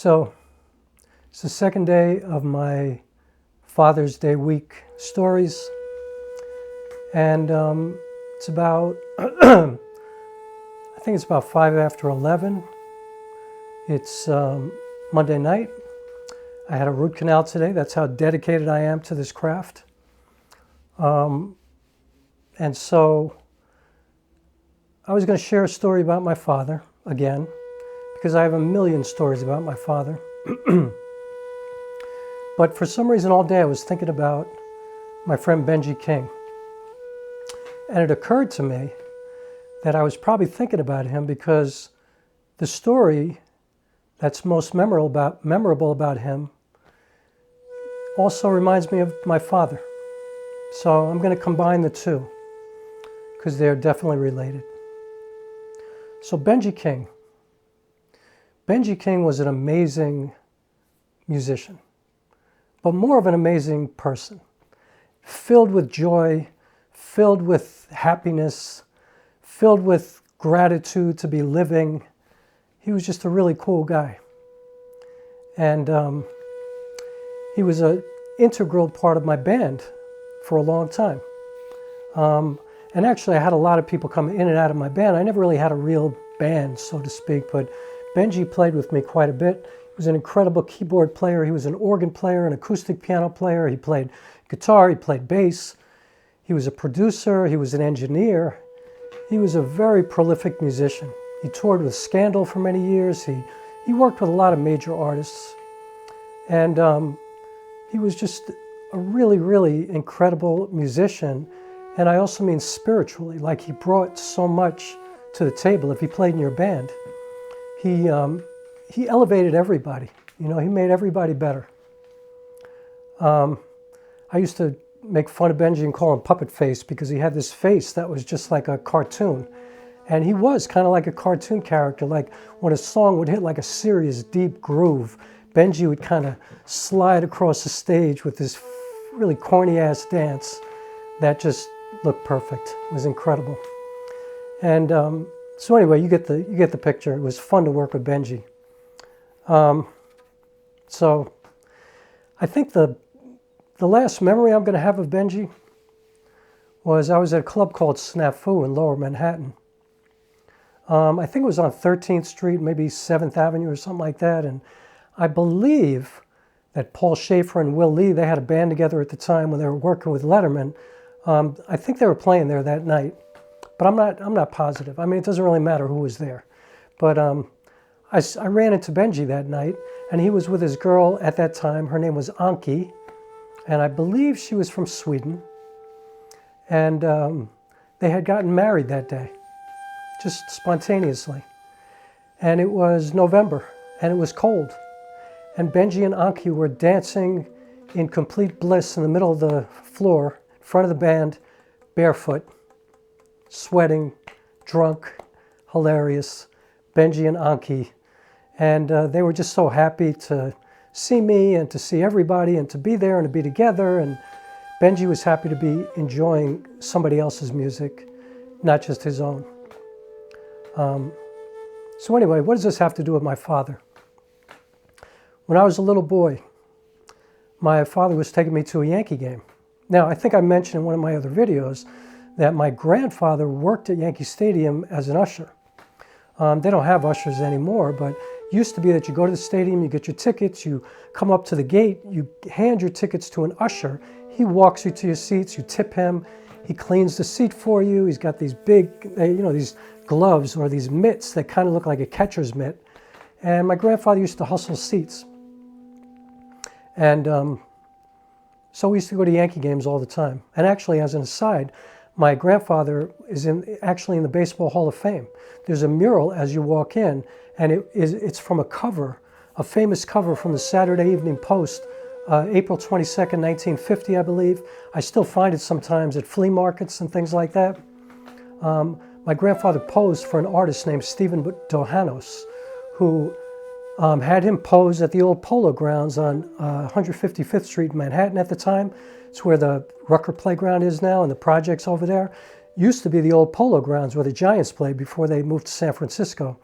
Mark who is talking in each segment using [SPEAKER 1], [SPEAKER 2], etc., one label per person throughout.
[SPEAKER 1] So it's the second day of my Father's Day week stories, and it's about, I think it's about 5 after 11. It's Monday night. I had a root canal today. That's how dedicated I am to this craft. And so I was going to share a story about my father again, because I have a million stories about my father. But for some reason all day I was thinking about my friend Benjy King. And it occurred to me that I was probably thinking about him because the story that's most memorable about him also reminds me of my father. So I'm going to combine the two because they're definitely related. So Benjy King. Benjy King was an amazing musician, but more of an amazing person, filled with joy, filled with happiness, filled with gratitude to be living. He was just a really cool guy. And he was an integral part of my band for a long time. And actually I had a lot of people come in and out of my band. I never really had a real band, so to speak, but Benjy played with me quite a bit. He was an incredible keyboard player. He was an organ player, an acoustic piano player. He played guitar, he played bass. He was a producer, he was an engineer. He was a very prolific musician. He toured with Scandal for many years. He worked with a lot of major artists. And he was just a really, really incredible musician. And I also mean spiritually, like he brought so much to the table. If he played in your band, he elevated everybody. You know, he made everybody better. I used to make fun of Benjy and call him Puppet Face because he had this face that was just like a cartoon. And he was kind of like a cartoon character. Like when a song would hit like a serious deep groove, Benjy would kind of slide across the stage with this really corny ass dance that just looked perfect. It was incredible. And so anyway, you get the picture. It was fun to work with Benjy. So I think the last memory I'm going to have of Benjy was I was at a club called Snafu in Lower Manhattan. I think it was on 13th Street, maybe 7th Avenue or something like that. And I believe that Paul Schaefer and Will Lee, they had a band together at the time when they were working with Letterman. I think they were playing there that night, but I'm not positive. I mean, it doesn't really matter who was there. But I ran into Benjy that night, and he was with his girl at that time. Her name was Anki, and I believe she was from Sweden. And they had gotten married that day, just spontaneously. And it was November, and it was cold. And Benjy and Anki were dancing in complete bliss in the middle of the floor, in front of the band, barefoot, sweating, drunk, hilarious. Benjy and Anki. And they were just so happy to see me and to see everybody and to be there and to be together. And Benjy was happy to be enjoying somebody else's music, not just his own. So anyway, what does this have to do with my father? When I was a little boy, my father was taking me to a Yankee game. Now, I think I mentioned in one of my other videos that my grandfather worked at Yankee Stadium as an usher. They don't have ushers anymore, but it used to be that you go to the stadium, you get your tickets, you come up to the gate, you hand your tickets to an usher, he walks you to your seats, you tip him, he cleans the seat for you, he's got these big, these gloves or these mitts that kind of look like a catcher's mitt. And my grandfather used to hustle seats. And so we used to go to Yankee games all the time. And actually, as an aside, my grandfather is actually in the Baseball Hall of Fame. There's a mural as you walk in, and it's from a famous cover from the Saturday Evening Post, April 22nd, 1950, I believe. I still find it sometimes at flea markets and things like that. My grandfather posed for an artist named Stephen Dohanos, who had him pose at the old Polo Grounds on 155th Street in Manhattan at the time. It's where the Rokkor playground is now, and the projects over there. Used to be the old Polo Grounds where the Giants played before they moved to San Francisco.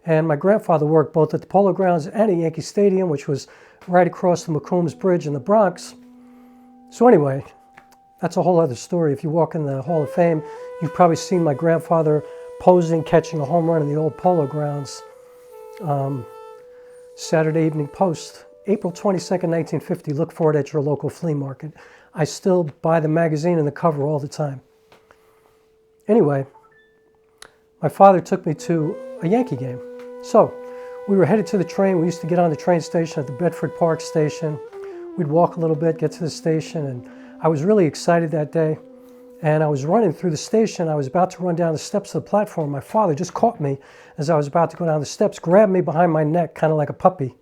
[SPEAKER 1] And my grandfather worked both at the Polo Grounds and at Yankee Stadium, which was right across the McCombs Bridge in the Bronx. So anyway, that's a whole other story. If you walk in the Hall of Fame, you've probably seen my grandfather posing, catching a home run in the old Polo Grounds. Saturday Evening Post, April 22nd, 1950. Look for it at your local flea market. I still buy the magazine and the cover all the time. Anyway, my father took me to a Yankee game. So we were headed to the train. We used to get on the train station at the Bedford Park station. We'd walk a little bit, get to the station, and I was really excited that day. And I was running through the station. I was about to run down the steps of the platform. My father just caught me as I was about to go down the steps, grabbed me behind my neck, kind of like a puppy.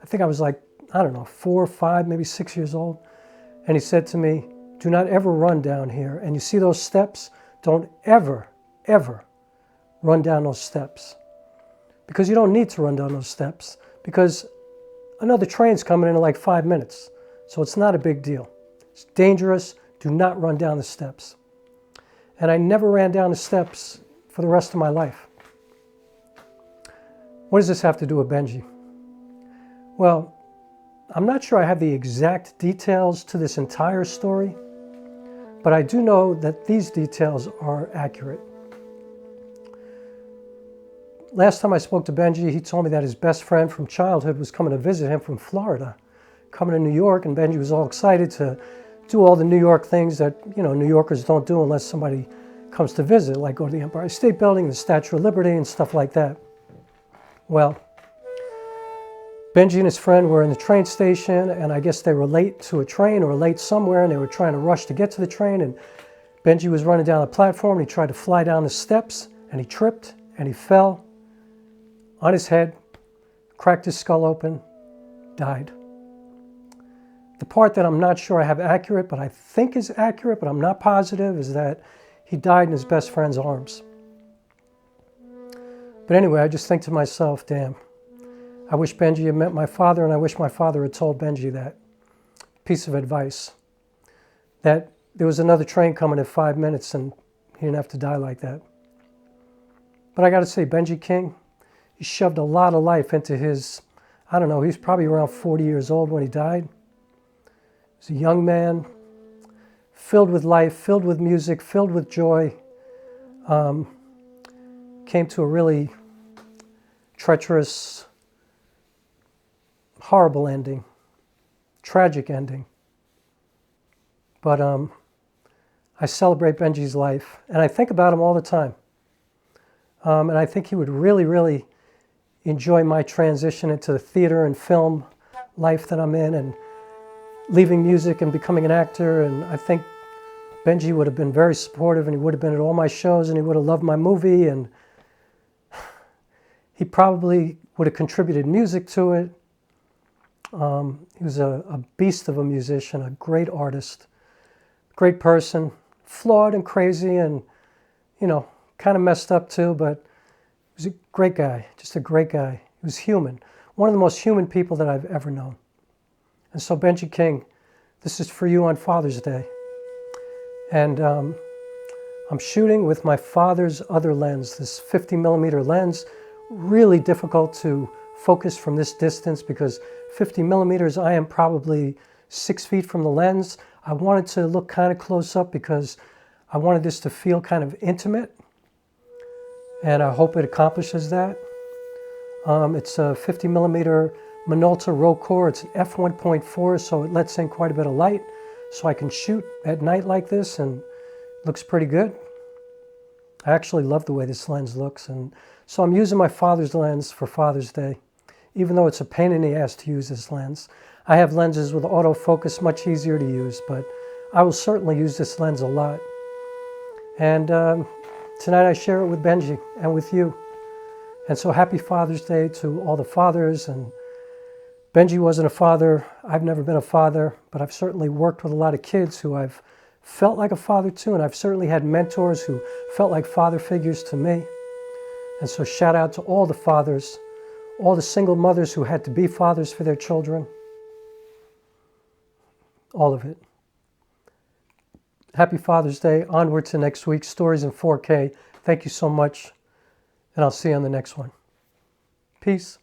[SPEAKER 1] I think I was like, I don't know, 4 or 5, maybe 6 years old. And he said to me, do not ever run down here. And you see those steps? Don't ever, ever run down those steps. Because you don't need to run down those steps, because another train's coming in like 5 minutes. So it's not a big deal. It's dangerous. Do not run down the steps. And I never ran down the steps for the rest of my life. What does this have to do with Benjy? Well, I'm not sure I have the exact details to this entire story, but I do know that these details are accurate. Last time I spoke to Benjy, he told me that his best friend from childhood was coming to visit him from Florida, coming to New York, and Benjy was all excited to do all the New York things that, you know, New Yorkers don't do unless somebody comes to visit, like go to the Empire State Building, the Statue of Liberty, and stuff like that. Well, Benjy and his friend were in the train station, and I guess they were late to a train or late somewhere, and they were trying to rush to get to the train, and Benjy was running down the platform, and he tried to fly down the steps, and he tripped, and he fell on his head, cracked his skull open, died. The part that I'm not sure I have accurate, but I think is accurate, but I'm not positive, is that he died in his best friend's arms. But anyway, I just think to myself, damn, I wish Benjy had met my father, and I wish my father had told Benjy that piece of advice, that there was another train coming in 5 minutes and he didn't have to die like that. But I got to say, Benjy King, he shoved a lot of life into his, I don't know, he was probably around 40 years old when he died. He was a young man, filled with life, filled with music, filled with joy. Came to a really treacherous, horrible ending, tragic ending. But I celebrate Benjy's life, and I think about him all the time. And I think he would really, really enjoy my transition into the theater and film life that I'm in, and leaving music and becoming an actor. And I think Benjy would have been very supportive, and he would have been at all my shows, and he would have loved my movie, and he probably would have contributed music to it. He was a beast of a musician, a great artist, great person, flawed and crazy and, you know, kind of messed up too, but he was a great guy, just a great guy. He was human, one of the most human people that I've ever known. And so Benjy King, this is for you on Father's Day. And I'm shooting with my father's other lens, this 50mm lens, really difficult to focus from this distance because 50mm, I am probably 6 feet from the lens. I wanted to look kind of close up because I wanted this to feel kind of intimate, and I hope it accomplishes that. It's a 50mm Minolta Rokkor. It's an f1.4, so it lets in quite a bit of light, so I can shoot at night like this, and it looks pretty good. I actually love the way this lens looks, and so I'm using my father's lens for Father's Day, even though it's a pain in the ass to use this lens. I have lenses with autofocus, much easier to use, but I will certainly use this lens a lot. And tonight I share it with Benjy and with you. And so happy Father's Day to all the fathers. And Benjy wasn't a father. I've never been a father, but I've certainly worked with a lot of kids who I've felt like a father to, and I've certainly had mentors who felt like father figures to me. And so shout out to all the fathers, all the single mothers who had to be fathers for their children. All of it. Happy Father's Day. Onward to next week's Stories in 4K. Thank you so much, and I'll see you on the next one. Peace.